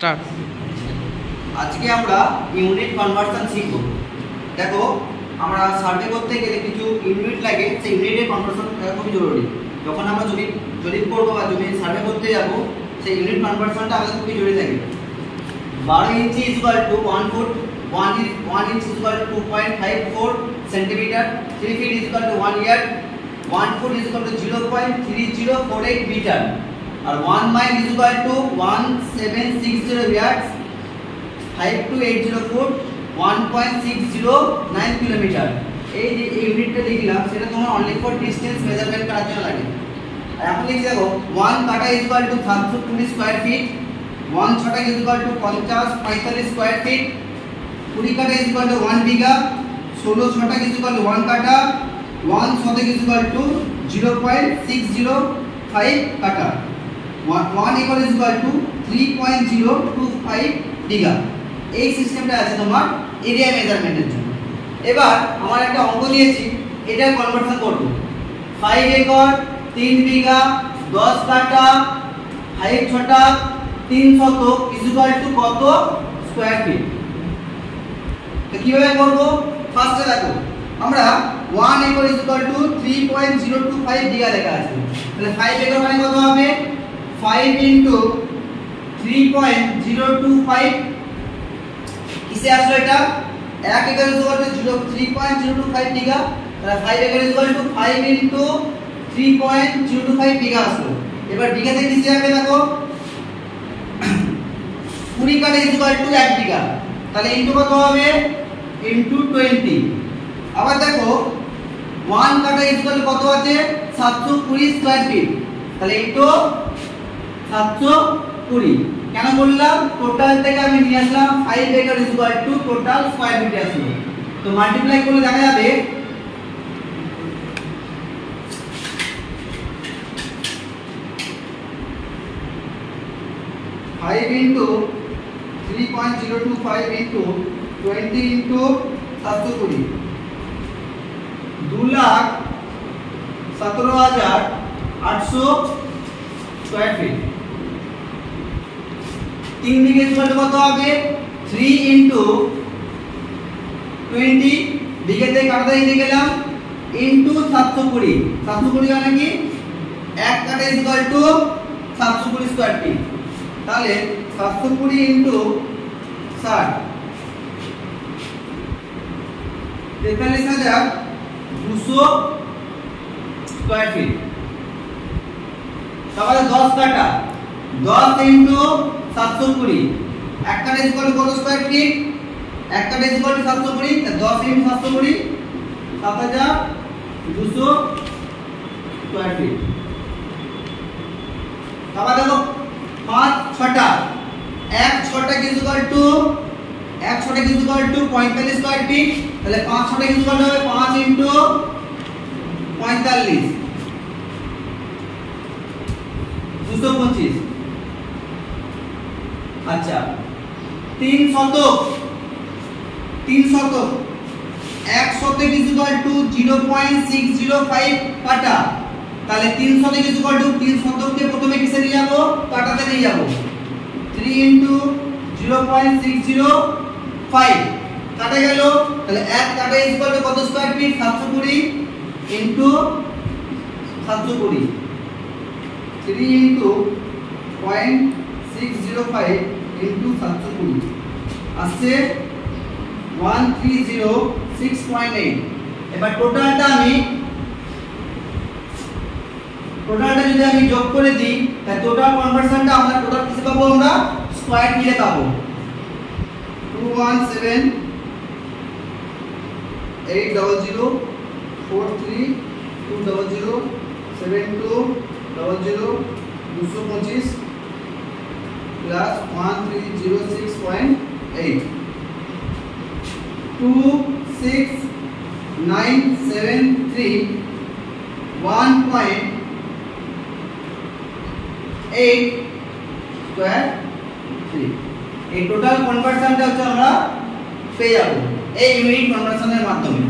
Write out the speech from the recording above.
Start. আজকে আমরা unit conversion শিখব। দেখো, আমরা সার্ভে করতে গেলে কিছু ইউনিট লাগে, সেই ইউনিটের কনভার্সন খুবই জরুরি। যখন আমরা জরিপ করবো বা জমি সার্ভে করতে যাব, সেই ইউনিট কনভার্সনটা আমাদের খুবই জরুরি থাকে। 12 inch is equal to 1 foot, 1 inch is equal to 2.54 centimetre, 3 feet is equal to 1 yard, 1 foot is equal to 0.3048 metre, আর 1 mile is equal to 1760 yards, 5280 foot, 1.609 kilometre. এই যে ইউনিটটা লিখলাম সেটা তোমার অনলি ফর ডিসটেন্স মেজারমেন্ট করার জন্য লাগে। আর এখন লিখে দেখো 1 কাটা is equal two 720 square feet, 1 ছটা is equal two 45 square feet, 20 কাটা ইজ ইকুয়াল টু 1 বিঘা, 16 ছটা ইজ ইকুয়াল টু 1 কাটা, 1 শতক ইজ ইকুয়াল টু 0.605 কাটা, 1 একর ইজ ইকুয়াল টু 3.025 বিঘা। এই সিস্টেমটা আছে তোমার এরিয়া মেজারমেন্টের জন্য। এবার আমার একটা অঙ্ক দিয়েছি, এটা কনভার্সন করব। 5 একর 3 বিঘা 10 কাঠা 5 ছটা 3 শতক ইজ ইকুয়াল টু কত স্কয়ার ফিট। তো কিভাবে করব? ফার্স্টে দেখো, আমরা 1 একর ইজ ইকুয়াল টু 3.025 বিঘা লেখা আছে, তাহলে 5 একর মানে কত হবে? 5 ইনটু 3.025 কিসে আসলো এটা? 1 একর ইজ ইকুয়াল টু 3.025 বিঘা, তাহলে 5 acre is equal two 5 into 3.025 বিঘা আসলো। এবার বিঘাতে কিসে যাবে দেখো, 20 কাঠা ইজ ইকুয়াল টু 1 বিঘা, তাহলে ইনটু কত হবে? ইনটু 20। আবার দেখো 1 কাঠা ইজ ইকুয়াল টু কত আছে? 720 স্কয়ার ফিট, তাহলে ইনটু 720। কেন বললাম? টোটাল থেকে আমি নিয়ে আসলাম 5 acre is equal two total square feet আসলো। তো মাল্টিপ্লাই করলে দেখা যাবে 5 into 3.025 into 20 into 720, 2,17,800 square feet. 3 bigha equal to কত হবে? 3 ইনটু 20, বিঘাতে কাটা দিতে গেলাম, ইনটু 720। 720 মানে কি? 1 কাঠা ইকুয়াল টু 720 স্কয়ার ফিট, তাহলে 720 ইনটু 60 43,200 স্কয়ার ফিট। তাহলে 10 কাঠা, 10 ইনটু 720, 1 কাঠা ইকুয়াল টু কত স্কয়ার ফিট? 1 কাঠা equal to 720, 10 into 720 7,200 square feet. তাহলে দেখো 5 ছটা, 1 ছটা ইকুয়াল টু 45 স্কয়ার ফিট, তাহলে 5 ছটা ইকুয়াল হবে 5 ইনটু 45 225। আচ্ছা 3 শতক, 1 শতক ইকুয়াল টু 0.605 কাটা, তাহলে 3 শতক ইকুয়াল টু 3 শতককে প্রথমে কিসে নিয়ে যাব? কাটাতে নিয়ে যাব। 3 ইনটু 0.605 কাটা গেল, তাহলে 1 কাটা ইকুয়াল টু কত square feet? 720 into 720, 3 into 0.605 into 720 আসছে 1306.8। এবার টোটালটা যদি আমি যোগ করে দিই, তাহলে টোটাল কনভার্সনটা আমরা টোটাল কিসে পাবো? আমরা স্কয়ার ফিটে পাবো। 217,800,200,72,000,225 প্লাস 1306.8, 26973 1.8 স্কয়ার ফিট। এই টোটাল কনভার্সনটা হচ্ছে আমরা পেয়ে যাব এই ইউনিট কনভার্সনের মাধ্যমে।